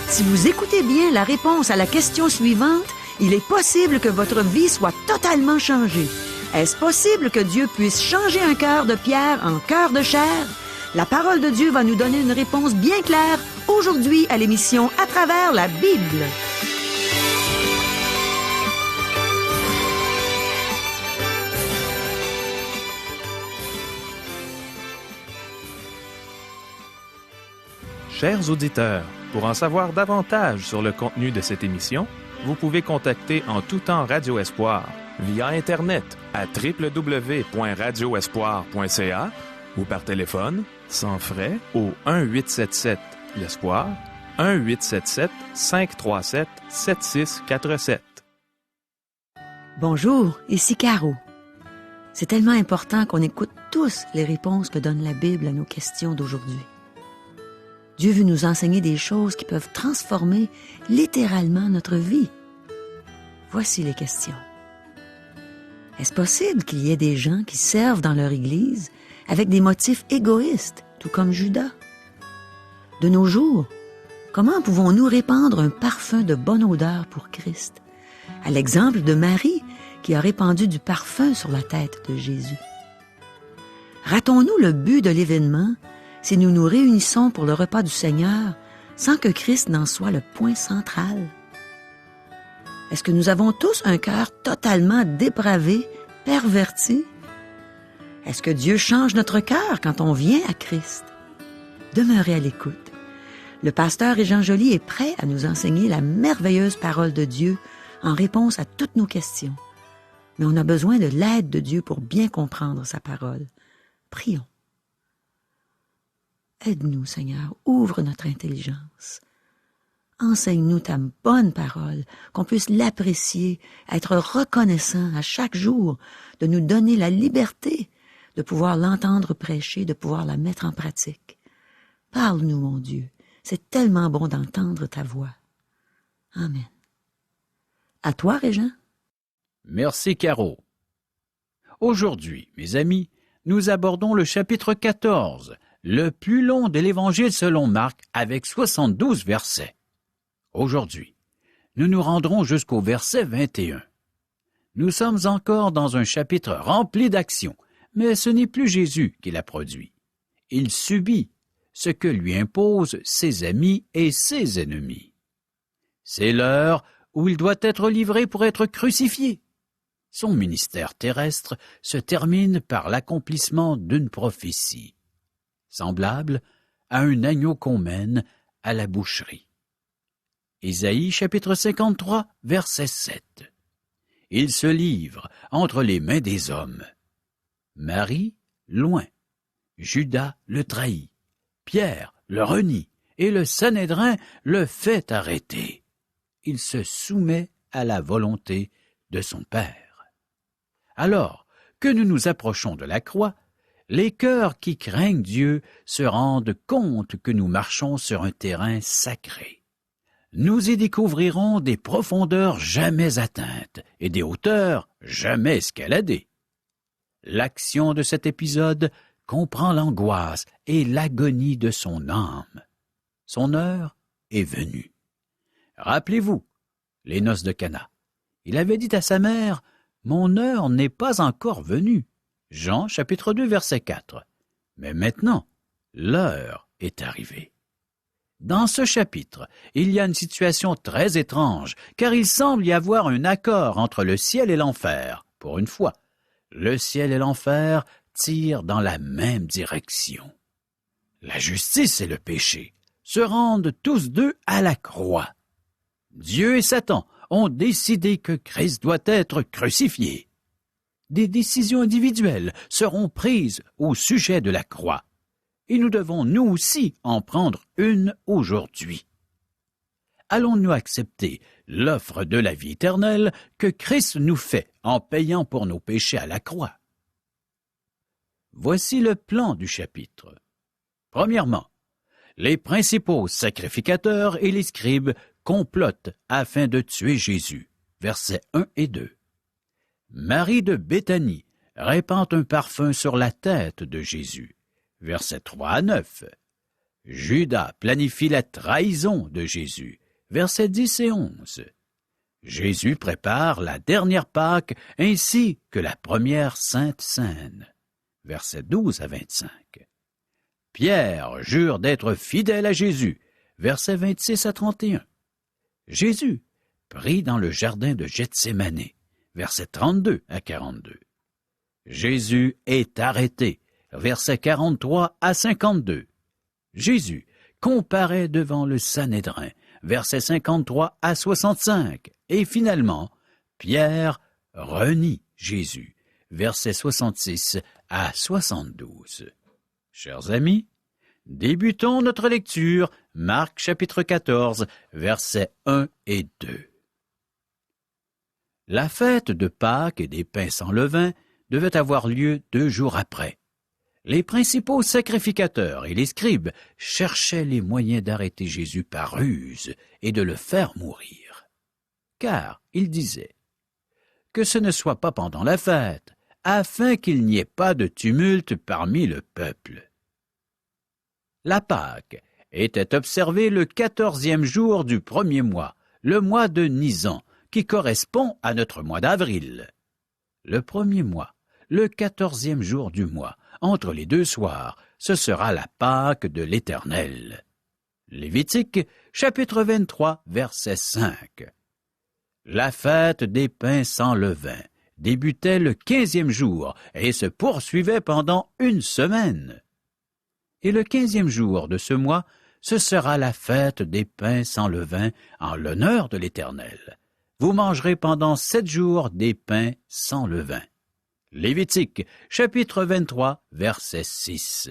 Si vous écoutez bien la réponse à la question suivante, il est possible que votre vie soit totalement changée. Est-ce possible que Dieu puisse changer un cœur de pierre en cœur de chair? La parole de Dieu va nous donner une réponse bien claire aujourd'hui à l'émission À travers la Bible. Chers auditeurs, pour en savoir davantage sur le contenu de cette émission, vous pouvez contacter en tout temps Radio Espoir via Internet à www.radioespoir.ca ou par téléphone, sans frais, au 1-877-l'Espoir, 1-877-537-7647. Bonjour, ici Caro. C'est tellement important qu'on écoute tous les réponses que donne la Bible à nos questions d'aujourd'hui. Dieu veut nous enseigner des choses qui peuvent transformer littéralement notre vie. Voici les questions. Est-ce possible qu'il y ait des gens qui servent dans leur Église avec des motifs égoïstes, tout comme Judas? De nos jours, comment pouvons-nous répandre un parfum de bonne odeur pour Christ, à l'exemple de Marie qui a répandu du parfum sur la tête de Jésus? Ratons-nous le but de l'événement si nous nous réunissons pour le repas du Seigneur sans que Christ n'en soit le point central? Est-ce que nous avons tous un cœur totalement dépravé, perverti? Est-ce que Dieu change notre cœur quand on vient à Christ? Demeurez à l'écoute. Le pasteur Régent Joly est prêt à nous enseigner la merveilleuse parole de Dieu en réponse à toutes nos questions. Mais on a besoin de l'aide de Dieu pour bien comprendre sa parole. Prions. Aide-nous, Seigneur, ouvre notre intelligence. Enseigne-nous ta bonne parole, qu'on puisse l'apprécier, être reconnaissant à chaque jour, de nous donner la liberté de pouvoir l'entendre prêcher, de pouvoir la mettre en pratique. Parle-nous, mon Dieu, c'est tellement bon d'entendre ta voix. Amen. À toi, Régent. Merci, Caro. Aujourd'hui, mes amis, nous abordons le chapitre 14, le plus long de l'Évangile selon Marc, avec 72 versets. Aujourd'hui, nous nous rendrons jusqu'au verset 21. Nous sommes encore dans un chapitre rempli d'actions, mais ce n'est plus Jésus qui l'a produit. Il subit ce que lui imposent ses amis et ses ennemis. C'est l'heure où il doit être livré pour être crucifié. Son ministère terrestre se termine par l'accomplissement d'une prophétie, semblable à un agneau qu'on mène à la boucherie. Ésaïe chapitre 53, verset 7. Il se livre entre les mains des hommes. Marie, loin. Judas le trahit. Pierre le renie et le Sanhédrin le fait arrêter. Il se soumet à la volonté de son Père. Alors que nous nous approchons de la croix, les cœurs qui craignent Dieu se rendent compte que nous marchons sur un terrain sacré. Nous y découvrirons des profondeurs jamais atteintes et des hauteurs jamais escaladées. L'action de cet épisode comprend l'angoisse et l'agonie de son âme. Son heure est venue. Rappelez-vous, les noces de Cana. Il avait dit à sa mère, « Mon heure n'est pas encore venue. » Jean chapitre 2, verset 4. Mais maintenant, l'heure est arrivée. Dans ce chapitre, il y a une situation très étrange, car il semble y avoir un accord entre le ciel et l'enfer. Pour une fois, le ciel et l'enfer tirent dans la même direction. La justice et le péché se rendent tous deux à la croix. Dieu et Satan ont décidé que Christ doit être crucifié. Des décisions individuelles seront prises au sujet de la croix. Et nous devons nous aussi en prendre une aujourd'hui. Allons-nous accepter l'offre de la vie éternelle que Christ nous fait en payant pour nos péchés à la croix? Voici le plan du chapitre. Premièrement, les principaux sacrificateurs et les scribes complotent afin de tuer Jésus. Versets 1 et 2. Marie de Béthanie répand un parfum sur la tête de Jésus. Versets 3 à 9. Judas planifie la trahison de Jésus, versets 10 et 11. Jésus prépare la dernière Pâque ainsi que la première Sainte Seine, versets 12 à 25. Pierre jure d'être fidèle à Jésus, versets 26 à 31. Jésus prie dans le jardin de Gethsémane, versets 32 à 42. Jésus est arrêté, versets 43 à 52. Jésus comparaît devant le Sanhédrin, versets 53 à 65. Et finalement, Pierre renie Jésus, versets 66 à 72. Chers amis, débutons notre lecture, Marc chapitre 14, versets 1 et 2. La fête de Pâques et des pains sans levain devait avoir lieu 2 jours après. Les principaux sacrificateurs et les scribes cherchaient les moyens d'arrêter Jésus par ruse et de le faire mourir. Car, ils disaient, que ce ne soit pas pendant la fête, afin qu'il n'y ait pas de tumulte parmi le peuple. La Pâque était observée le 14e jour du premier mois, le mois de Nisan, qui correspond à notre mois d'avril. Le premier mois, le 14e jour du mois, entre les 2 soirs, ce sera la Pâque de l'Éternel. Lévitique, chapitre 23, verset 5. La fête des pains sans levain débutait le 15e jour et se poursuivait pendant 1 semaine. Et le 15e jour de ce mois, ce sera la fête des pains sans levain en l'honneur de l'Éternel. Vous mangerez pendant 7 jours des pains sans levain. Lévitique, chapitre 23, verset 6.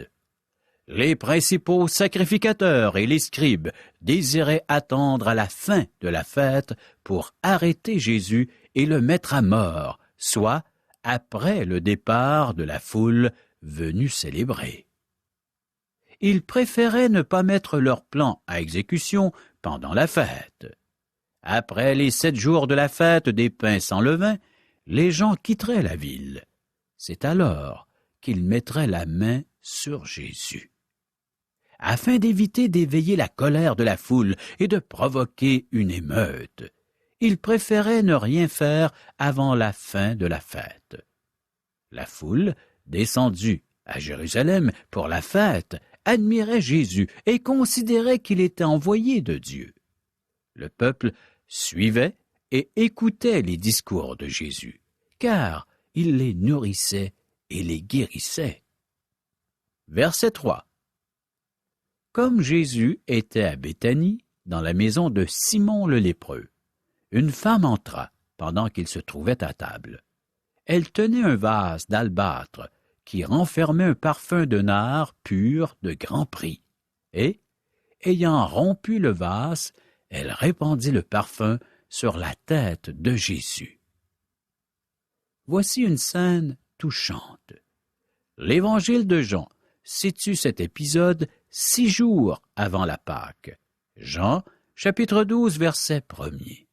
Les principaux sacrificateurs et les scribes désiraient attendre à la fin de la fête pour arrêter Jésus et le mettre à mort, soit après le départ de la foule venue célébrer. Ils préféraient ne pas mettre leur plan à exécution pendant la fête. Après les 7 jours de la fête des pains sans levain, les gens quitteraient la ville. C'est alors qu'ils mettraient la main sur Jésus. Afin d'éviter d'éveiller la colère de la foule et de provoquer une émeute, ils préféraient ne rien faire avant la fin de la fête. La foule, descendue à Jérusalem pour la fête, admirait Jésus et considérait qu'il était envoyé de Dieu. Le peuple suivait et écoutait les discours de Jésus, car il les nourrissait et les guérissait. Verset 3. Comme Jésus était à Béthanie, dans la maison de Simon le lépreux, une femme entra pendant qu'il se trouvait à table. Elle tenait un vase d'albâtre qui renfermait un parfum de nard pur de grand prix, et, ayant rompu le vase, elle répandit le parfum sur la tête de Jésus. Voici une scène touchante. L'Évangile de Jean situe cet épisode 6 jours avant la Pâque. Jean, chapitre 12, verset 1er.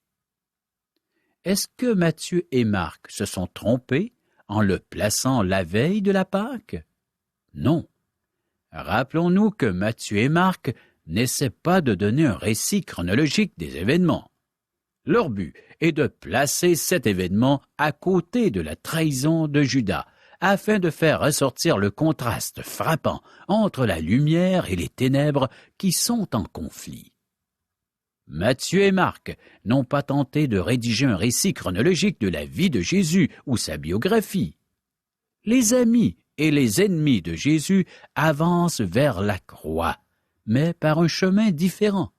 Est-ce que Matthieu et Marc se sont trompés en le plaçant la veille de la Pâque? Non. Rappelons-nous que Matthieu et Marc n'essaient pas de donner un récit chronologique des événements. Leur but est de placer cet événement à côté de la trahison de Judas, afin de faire ressortir le contraste frappant entre la lumière et les ténèbres qui sont en conflit. Matthieu et Marc n'ont pas tenté de rédiger un récit chronologique de la vie de Jésus ou sa biographie. Les amis et les ennemis de Jésus avancent vers la croix, mais par un chemin différent.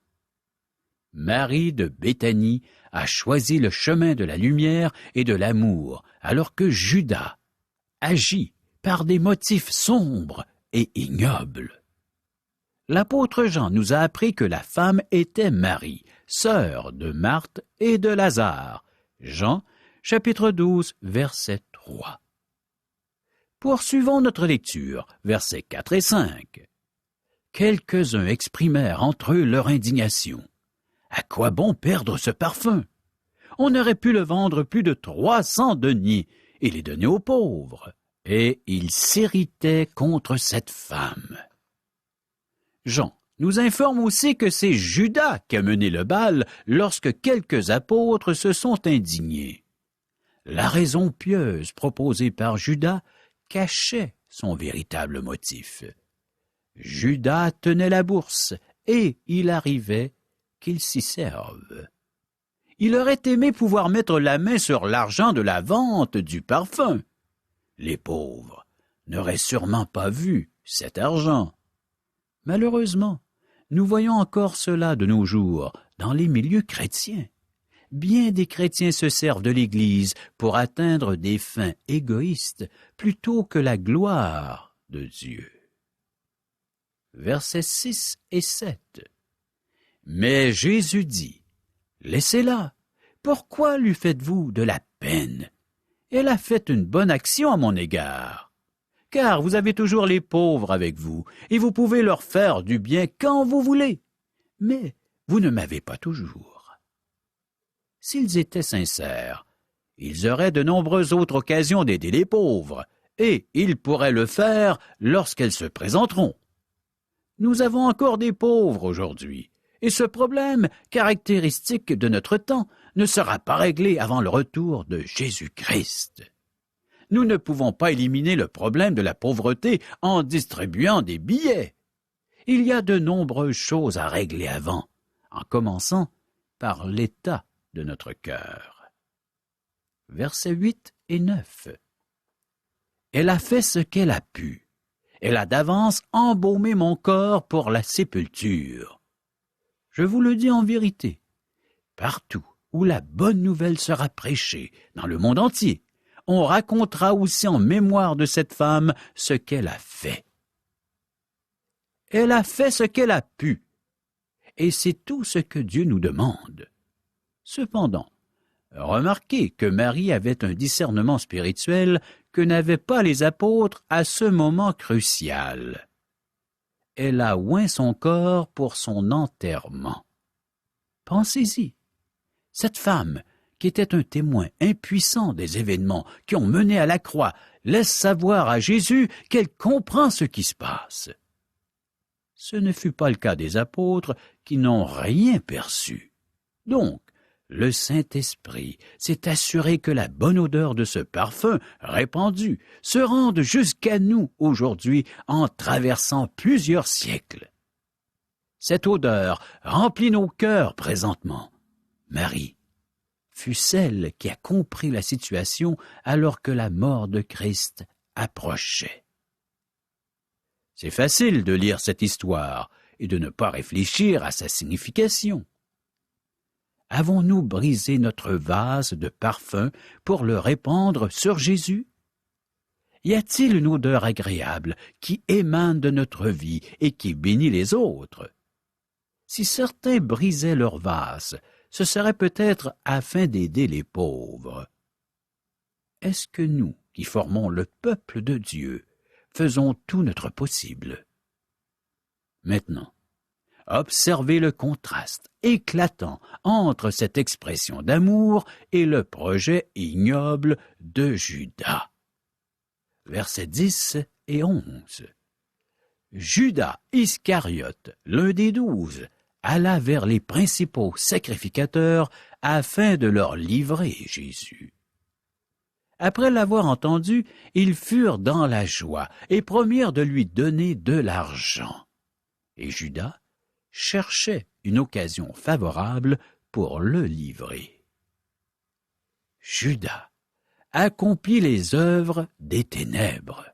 Marie de Béthanie a choisi le chemin de la lumière et de l'amour, alors que Judas agit par des motifs sombres et ignobles. L'apôtre Jean nous a appris que la femme était Marie, sœur de Marthe et de Lazare. Jean, chapitre 12, verset 3. Poursuivons notre lecture, versets 4 et 5. Quelques-uns exprimèrent entre eux leur indignation. À quoi bon perdre ce parfum? On aurait pu le vendre plus de 300 deniers et les donner aux pauvres. Et ils s'irritaient contre cette femme. Jean, nous informe aussi que c'est Judas qui a mené le bal lorsque quelques apôtres se sont indignés. La raison pieuse proposée par Judas cachait son véritable motif. Judas tenait la bourse et il arrivait qu'il s'y serve. Il aurait aimé pouvoir mettre la main sur l'argent de la vente du parfum. Les pauvres n'auraient sûrement pas vu cet argent. Malheureusement, nous voyons encore cela de nos jours dans les milieux chrétiens. Bien des chrétiens se servent de l'Église pour atteindre des fins égoïstes plutôt que la gloire de Dieu. Versets 6 et 7. Mais Jésus dit, « Laissez-la, pourquoi lui faites-vous de la peine? Elle a fait une bonne action à mon égard. Car vous avez toujours les pauvres avec vous, et vous pouvez leur faire du bien quand vous voulez. Mais vous ne m'avez pas toujours. » S'ils étaient sincères, ils auraient de nombreuses autres occasions d'aider les pauvres, et ils pourraient le faire lorsqu'elles se présenteront. Nous avons encore des pauvres aujourd'hui, et ce problème, caractéristique de notre temps, ne sera pas réglé avant le retour de Jésus-Christ. Nous ne pouvons pas éliminer le problème de la pauvreté en distribuant des billets. Il y a de nombreuses choses à régler avant, en commençant par l'état de notre cœur. Versets 8 et 9. Elle a fait ce qu'elle a pu. Elle a d'avance embaumé mon corps pour la sépulture. Je vous le dis en vérité, partout où la bonne nouvelle sera prêchée dans le monde entier, on racontera aussi en mémoire de cette femme ce qu'elle a fait. Elle a fait ce qu'elle a pu, et c'est tout ce que Dieu nous demande. Cependant, remarquez que Marie avait un discernement spirituel que n'avaient pas les apôtres à ce moment crucial. Elle a oint son corps pour son enterrement. Pensez-y, cette femme, qui était un témoin impuissant des événements qui ont mené à la croix, laisse savoir à Jésus qu'elle comprend ce qui se passe. Ce ne fut pas le cas des apôtres qui n'ont rien perçu. Donc, le Saint-Esprit s'est assuré que la bonne odeur de ce parfum répandu se rende jusqu'à nous aujourd'hui en traversant plusieurs siècles. Cette odeur remplit nos cœurs présentement. Marie fut celle qui a compris la situation alors que la mort de Christ approchait. C'est facile de lire cette histoire et de ne pas réfléchir à sa signification. Avons-nous brisé notre vase de parfum pour le répandre sur Jésus? Y a-t-il une odeur agréable qui émane de notre vie et qui bénit les autres? Si certains brisaient leur vase, ce serait peut-être afin d'aider les pauvres. Est-ce que nous, qui formons le peuple de Dieu, faisons tout notre possible? Maintenant, observez le contraste éclatant entre cette expression d'amour et le projet ignoble de Judas. Versets 10 et 11. Judas Iscariote, l'un des 12, alla vers les principaux sacrificateurs afin de leur livrer Jésus. Après l'avoir entendu, ils furent dans la joie et promirent de lui donner de l'argent. Et Judas cherchait une occasion favorable pour le livrer. Judas accomplit les œuvres des ténèbres.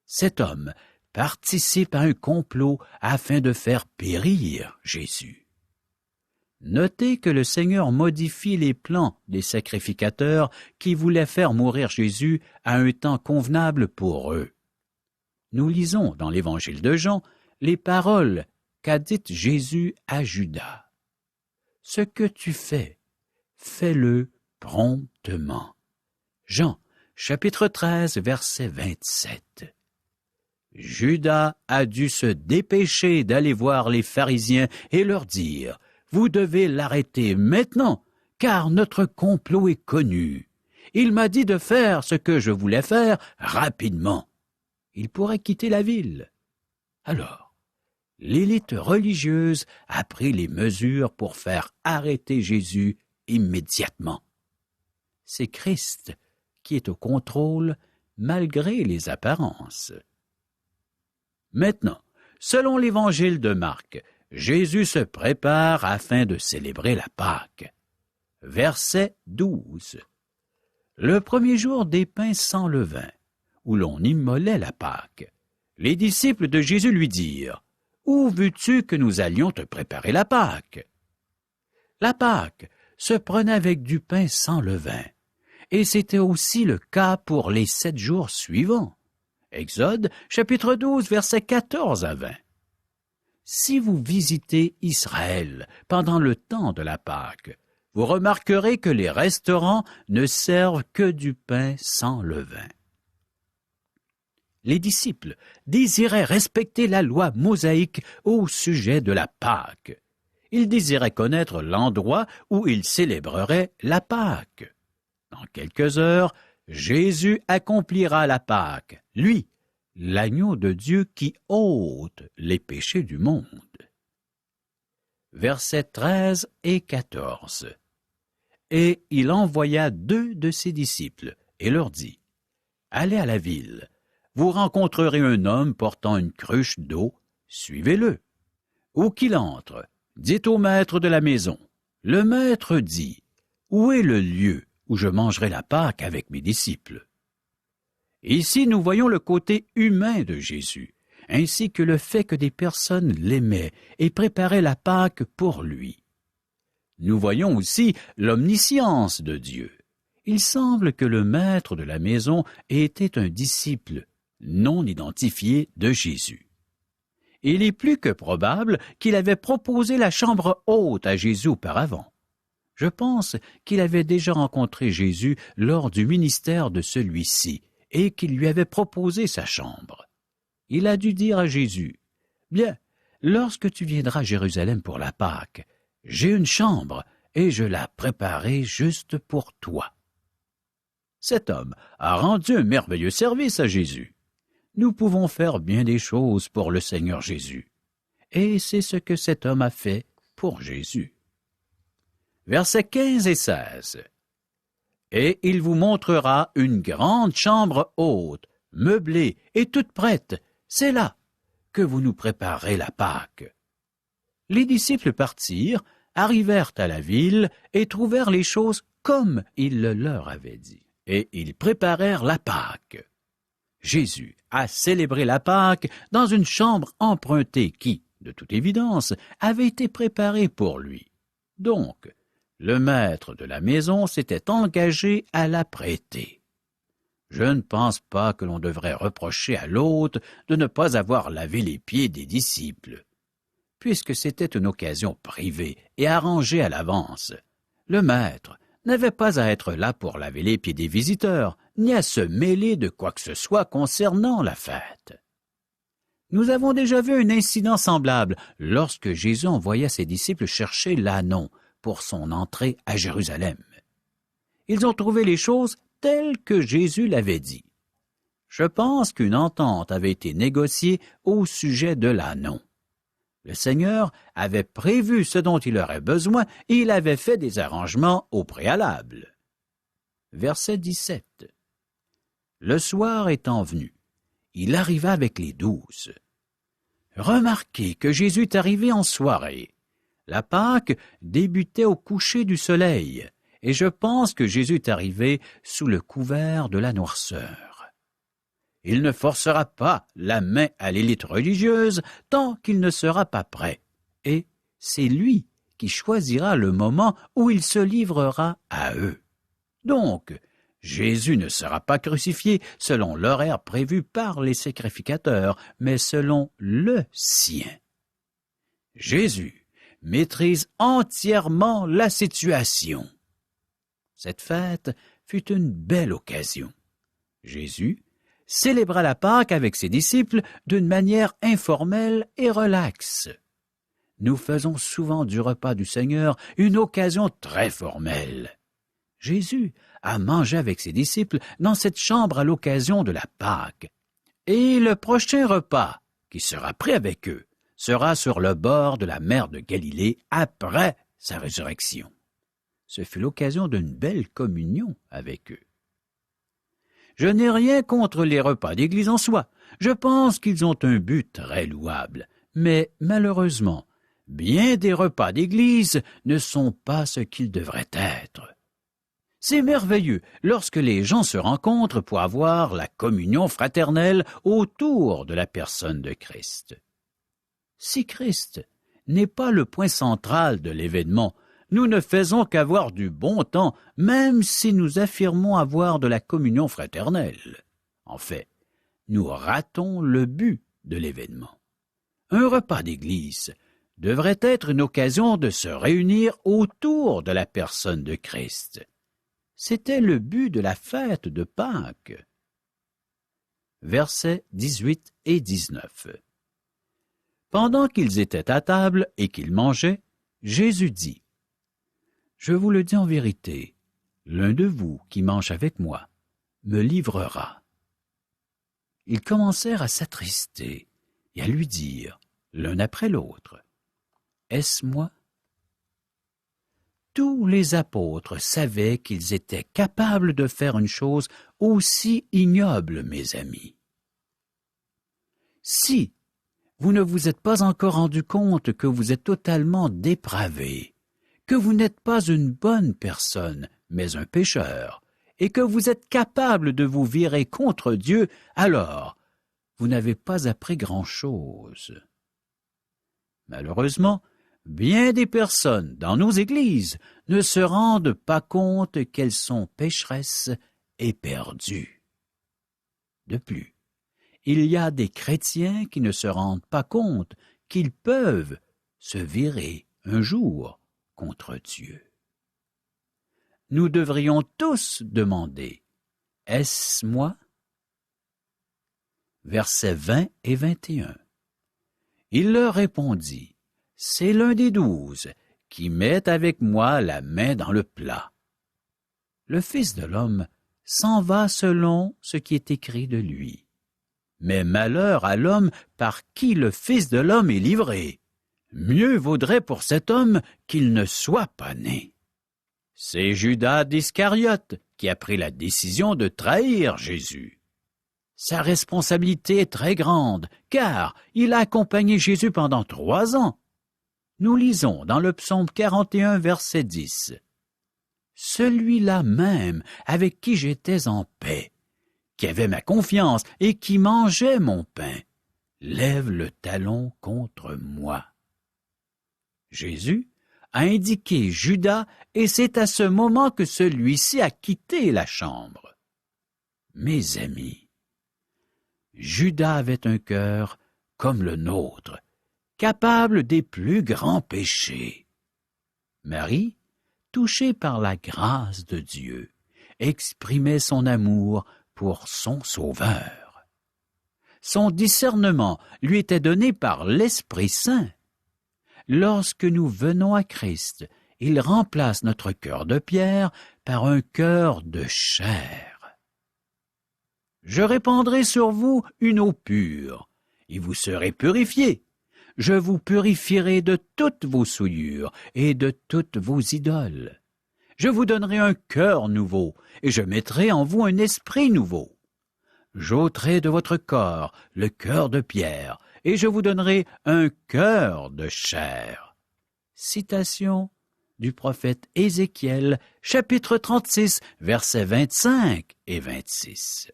Cet homme participe à un complot afin de faire périr Jésus. Notez que le Seigneur modifie les plans des sacrificateurs qui voulaient faire mourir Jésus à un temps convenable pour eux. Nous lisons dans l'Évangile de Jean les paroles qu'a dites Jésus à Judas. « Ce que tu fais, fais-le promptement. » Jean, chapitre 13, verset 27. Judas a dû se dépêcher d'aller voir les pharisiens et leur dire « Vous devez l'arrêter maintenant, car notre complot est connu. Il m'a dit de faire ce que je voulais faire rapidement. Il pourrait quitter la ville. » Alors, l'élite religieuse a pris les mesures pour faire arrêter Jésus immédiatement. C'est Christ qui est au contrôle malgré les apparences. Maintenant, selon l'Évangile de Marc, Jésus se prépare afin de célébrer la Pâque. Verset 12. Le premier jour des pains sans levain, où l'on immolait la Pâque, les disciples de Jésus lui dirent, « Où veux-tu que nous allions te préparer la Pâque? » La Pâque se prenait avec du pain sans levain, et c'était aussi le cas pour les 7 jours suivants. Exode, chapitre 12, versets 14 à 20. Si vous visitez Israël pendant le temps de la Pâque, vous remarquerez que les restaurants ne servent que du pain sans levain. Les disciples désiraient respecter la loi mosaïque au sujet de la Pâque. Ils désiraient connaître l'endroit où ils célébreraient la Pâque. Dans quelques heures, Jésus accomplira la Pâque, lui, l'agneau de Dieu qui ôte les péchés du monde. Versets 13 et 14. Et il envoya 2 de ses disciples et leur dit, « Allez à la ville, vous rencontrerez un homme portant une cruche d'eau, suivez-le. Où qu'il entre, dites au maître de la maison, le maître dit, où est le lieu où je mangerai la Pâque avec mes disciples? » Ici, nous voyons le côté humain de Jésus, ainsi que le fait que des personnes l'aimaient et préparaient la Pâque pour lui. Nous voyons aussi l'omniscience de Dieu. Il semble que le maître de la maison était un disciple non identifié de Jésus. Il est plus que probable qu'il avait proposé la chambre haute à Jésus auparavant. Je pense qu'il avait déjà rencontré Jésus lors du ministère de celui-ci et qu'il lui avait proposé sa chambre. Il a dû dire à Jésus, « Bien, lorsque tu viendras à Jérusalem pour la Pâque, j'ai une chambre et je la préparerai juste pour toi. » Cet homme a rendu un merveilleux service à Jésus. Nous pouvons faire bien des choses pour le Seigneur Jésus. Et c'est ce que cet homme a fait pour Jésus. Versets 15 et 16. Et il vous montrera une grande chambre haute, meublée et toute prête. C'est là que vous nous préparerez la Pâque. Les disciples partirent, arrivèrent à la ville et trouvèrent les choses comme il le leur avait dit. Et ils préparèrent la Pâque. Jésus a célébré la Pâque dans une chambre empruntée qui, de toute évidence, avait été préparée pour lui. Donc, le maître de la maison s'était engagé à la prêter. Je ne pense pas que l'on devrait reprocher à l'hôte de ne pas avoir lavé les pieds des disciples. Puisque c'était une occasion privée et arrangée à l'avance, le maître n'avait pas à être là pour laver les pieds des visiteurs, ni à se mêler de quoi que ce soit concernant la fête. Nous avons déjà vu un incident semblable lorsque Jésus envoya ses disciples chercher l'ânon pour son entrée à Jérusalem. Ils ont trouvé les choses telles que Jésus l'avait dit. Je pense qu'une entente avait été négociée au sujet de l'ânon. Le Seigneur avait prévu ce dont il aurait besoin et il avait fait des arrangements au préalable. Verset 17. Le soir étant venu, il arriva avec les 12. Remarquez que Jésus est arrivé en soirée. La Pâque débutait au coucher du soleil, et je pense que Jésus est arrivé sous le couvert de la noirceur. Il ne forcera pas la main à l'élite religieuse tant qu'il ne sera pas prêt, et c'est lui qui choisira le moment où il se livrera à eux. Donc, Jésus ne sera pas crucifié selon l'horaire prévu par les sacrificateurs, mais selon le sien. Jésus maîtrise entièrement la situation. Cette fête fut une belle occasion. Jésus célébra la Pâque avec ses disciples d'une manière informelle et relaxe. Nous faisons souvent du repas du Seigneur une occasion très formelle. Jésus a mangé avec ses disciples dans cette chambre à l'occasion de la Pâque. Et le prochain repas qui sera pris avec eux sera sur le bord de la mer de Galilée après sa résurrection. Ce fut l'occasion d'une belle communion avec eux. Je n'ai rien contre les repas d'église en soi. Je pense qu'ils ont un but très louable. Mais malheureusement, bien des repas d'église ne sont pas ce qu'ils devraient être. C'est merveilleux lorsque les gens se rencontrent pour avoir la communion fraternelle autour de la personne de Christ. Si Christ n'est pas le point central de l'événement, nous ne faisons qu'avoir du bon temps, même si nous affirmons avoir de la communion fraternelle. En fait, nous ratons le but de l'événement. Un repas d'église devrait être une occasion de se réunir autour de la personne de Christ. C'était le but de la fête de Pâques. Versets 18 et 19. Pendant qu'ils étaient à table et qu'ils mangeaient, Jésus dit, « Je vous le dis en vérité, l'un de vous qui mange avec moi me livrera. » Ils commencèrent à s'attrister et à lui dire, l'un après l'autre, « Est-ce moi? » Tous les apôtres savaient qu'ils étaient capables de faire une chose aussi ignoble, mes amis. Si vous ne vous êtes pas encore rendu compte que vous êtes totalement dépravé, que vous n'êtes pas une bonne personne, mais un pécheur, et que vous êtes capable de vous virer contre Dieu, alors vous n'avez pas appris grand-chose. Malheureusement, bien des personnes dans nos églises ne se rendent pas compte qu'elles sont pécheresses et perdues. De plus, il y a des chrétiens qui ne se rendent pas compte qu'ils peuvent se virer un jour contre Dieu. Nous devrions tous demander, « Est-ce moi? » Versets 20 et 21. Il leur répondit, « C'est l'un des 12 qui met avec moi la main dans le plat. » Le Fils de l'homme s'en va selon ce qui est écrit de lui. Mais malheur à l'homme par qui le Fils de l'homme est livré. Mieux vaudrait pour cet homme qu'il ne soit pas né. C'est Judas d'Iscariote qui a pris la décision de trahir Jésus. Sa responsabilité est très grande, car il a accompagné Jésus pendant 3 ans. Nous lisons dans le psaume 41, verset 10. « Celui-là même avec qui j'étais en paix, qui avait ma confiance et qui mangeait mon pain, lève le talon contre moi. » Jésus a indiqué Judas et c'est à ce moment que celui-ci a quitté la chambre. Mes amis, Judas avait un cœur comme le nôtre, capable des plus grands péchés. Marie, touchée par la grâce de Dieu, exprimait son amour pour son Sauveur. Son discernement lui était donné par l'Esprit Saint. Lorsque nous venons à Christ, il remplace notre cœur de pierre par un cœur de chair. Je répandrai sur vous une eau pure, et vous serez purifiés. Je vous purifierai de toutes vos souillures et de toutes vos idoles. Je vous donnerai un cœur nouveau, et je mettrai en vous un esprit nouveau. J'ôterai de votre corps le cœur de pierre, et je vous donnerai un cœur de chair. Citation du prophète Ézéchiel, chapitre 36, versets 25 et 26.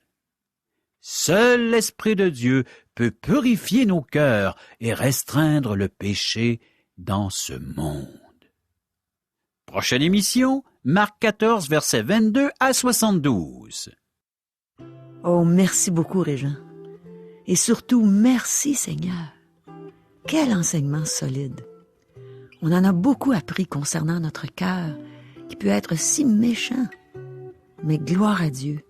Seul l'Esprit de Dieu peut purifier nos cœurs et restreindre le péché dans ce monde. Prochaine émission, Marc 14, versets 22 à 72. Oh, merci beaucoup, Régent. Et surtout, merci, Seigneur. Quel enseignement solide. On en a beaucoup appris concernant notre cœur, qui peut être si méchant. Mais gloire à Dieu,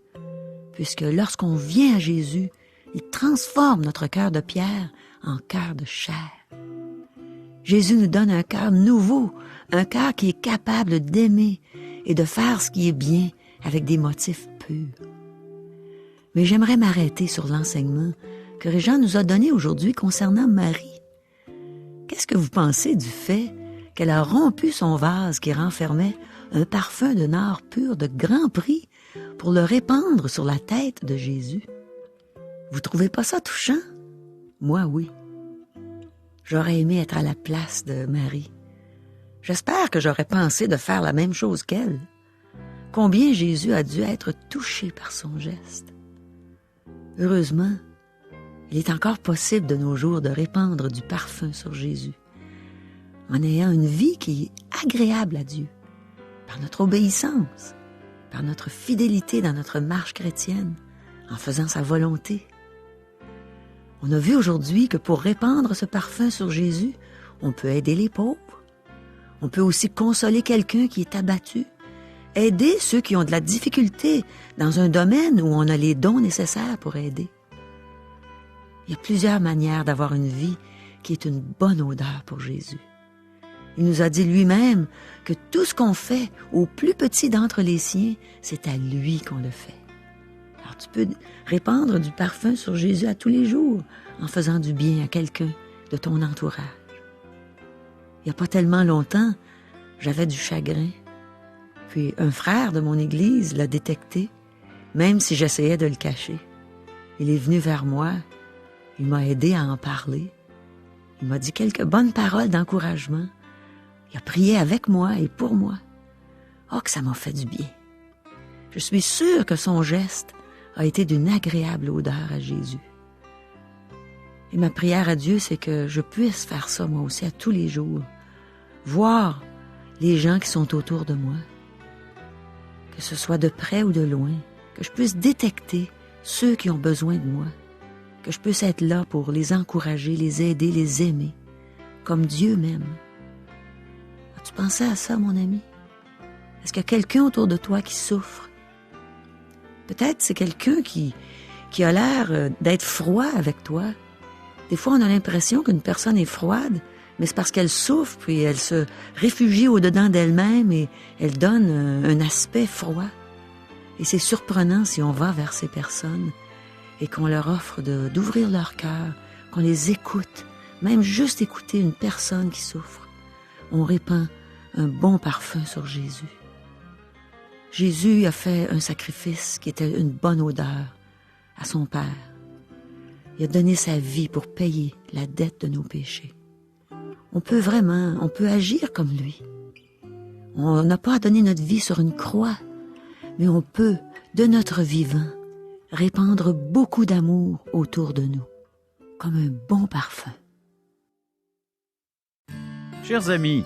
puisque lorsqu'on vient à Jésus, il transforme notre cœur de pierre en cœur de chair. Jésus nous donne un cœur nouveau, un cœur qui est capable d'aimer et de faire ce qui est bien avec des motifs purs. Mais j'aimerais m'arrêter sur l'enseignement que Régent nous a donné aujourd'hui concernant Marie. Qu'est-ce que vous pensez du fait qu'elle a rompu son vase qui renfermait un parfum de nard pur de grand prix pour le répandre sur la tête de Jésus? Vous trouvez pas ça touchant? Moi, oui. J'aurais aimé être à la place de Marie. J'espère que j'aurais pensé de faire la même chose qu'elle. Combien Jésus a dû être touché par son geste. Heureusement, il est encore possible de nos jours de répandre du parfum sur Jésus, en ayant une vie qui est agréable à Dieu, par notre obéissance, par notre fidélité dans notre marche chrétienne, en faisant sa volonté. On a vu aujourd'hui que pour répandre ce parfum sur Jésus, on peut aider les pauvres. On peut aussi consoler quelqu'un qui est abattu, aider ceux qui ont de la difficulté dans un domaine où on a les dons nécessaires pour aider. Il y a plusieurs manières d'avoir une vie qui est une bonne odeur pour Jésus. Il nous a dit lui-même que tout ce qu'on fait au plus petit d'entre les siens, c'est à lui qu'on le fait. Alors tu peux répandre du parfum sur Jésus à tous les jours en faisant du bien à quelqu'un de ton entourage. Il n'y a pas tellement longtemps, j'avais du chagrin. Puis un frère de mon église l'a détecté, même si j'essayais de le cacher. Il est venu vers moi, il m'a aidé à en parler. Il m'a dit quelques bonnes paroles d'encouragement. Il a prié avec moi et pour moi. Oh, que ça m'a fait du bien. Je suis sûre que son geste a été d'une agréable odeur à Jésus. Et ma prière à Dieu, c'est que je puisse faire ça moi aussi à tous les jours. Voir les gens qui sont autour de moi, que ce soit de près ou de loin, que je puisse détecter ceux qui ont besoin de moi, que je puisse être là pour les encourager, les aider, les aimer, comme Dieu m'aime. As-tu pensé à ça, mon ami? Est-ce qu'il y a quelqu'un autour de toi qui souffre? Peut-être c'est quelqu'un qui a l'air d'être froid avec toi. Des fois, on a l'impression qu'une personne est froide, mais c'est parce qu'elle souffre, puis elle se réfugie au-dedans d'elle-même et elle donne un aspect froid. Et c'est surprenant si on va vers ces personnes et qu'on leur offre d'ouvrir leur cœur, qu'on les écoute, même juste écouter une personne qui souffre. On répand un bon parfum sur Jésus. Jésus a fait un sacrifice qui était une bonne odeur à son Père. Il a donné sa vie pour payer la dette de nos péchés. On peut agir comme lui. On n'a pas à donner notre vie sur une croix, mais on peut, de notre vivant, répandre beaucoup d'amour autour de nous, comme un bon parfum. Chers amis,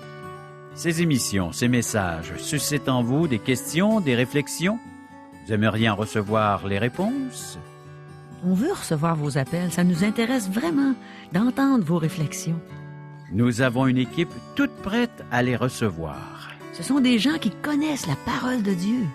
ces émissions, ces messages suscitent en vous des questions, des réflexions? Vous aimeriez en recevoir les réponses? On veut recevoir vos appels, ça nous intéresse vraiment d'entendre vos réflexions. Nous avons une équipe toute prête à les recevoir. Ce sont des gens qui connaissent la parole de Dieu.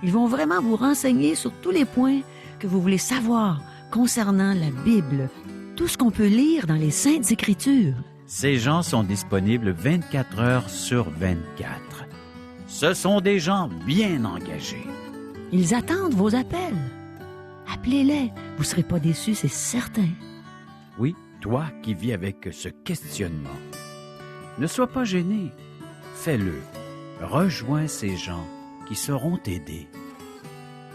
Ils vont vraiment vous renseigner sur tous les points que vous voulez savoir concernant la Bible, tout ce qu'on peut lire dans les Saintes Écritures. Ces gens sont disponibles 24 heures sur 24. Ce sont des gens bien engagés. Ils attendent vos appels. Appelez-les, vous ne serez pas déçus, c'est certain. Oui, toi qui vis avec ce questionnement, ne sois pas gêné. Fais-le. Rejoins ces gens qui seront aidés.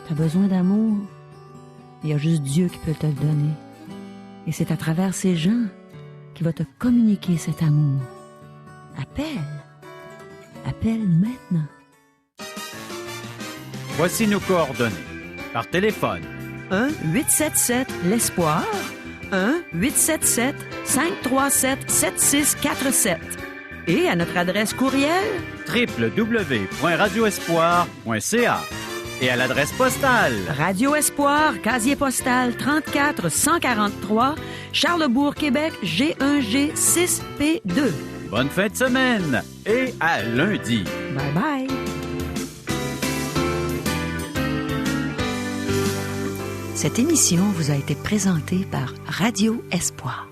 Tu as besoin d'amour? Il y a juste Dieu qui peut te le donner. Et c'est à travers ces gens qu'il va te communiquer cet amour. Appelle. Appelle maintenant. Voici nos coordonnées. Par téléphone. 1-877-L'Espoir. 1-877-537-7647. Et à notre adresse courriel www.radioespoir.ca et à l'adresse postale Radio Espoir, casier postal 34 143, Charlebourg, Québec, G1G 6P2. Bonne fin de semaine et à lundi. Bye bye. Cette émission vous a été présentée par Radio Espoir.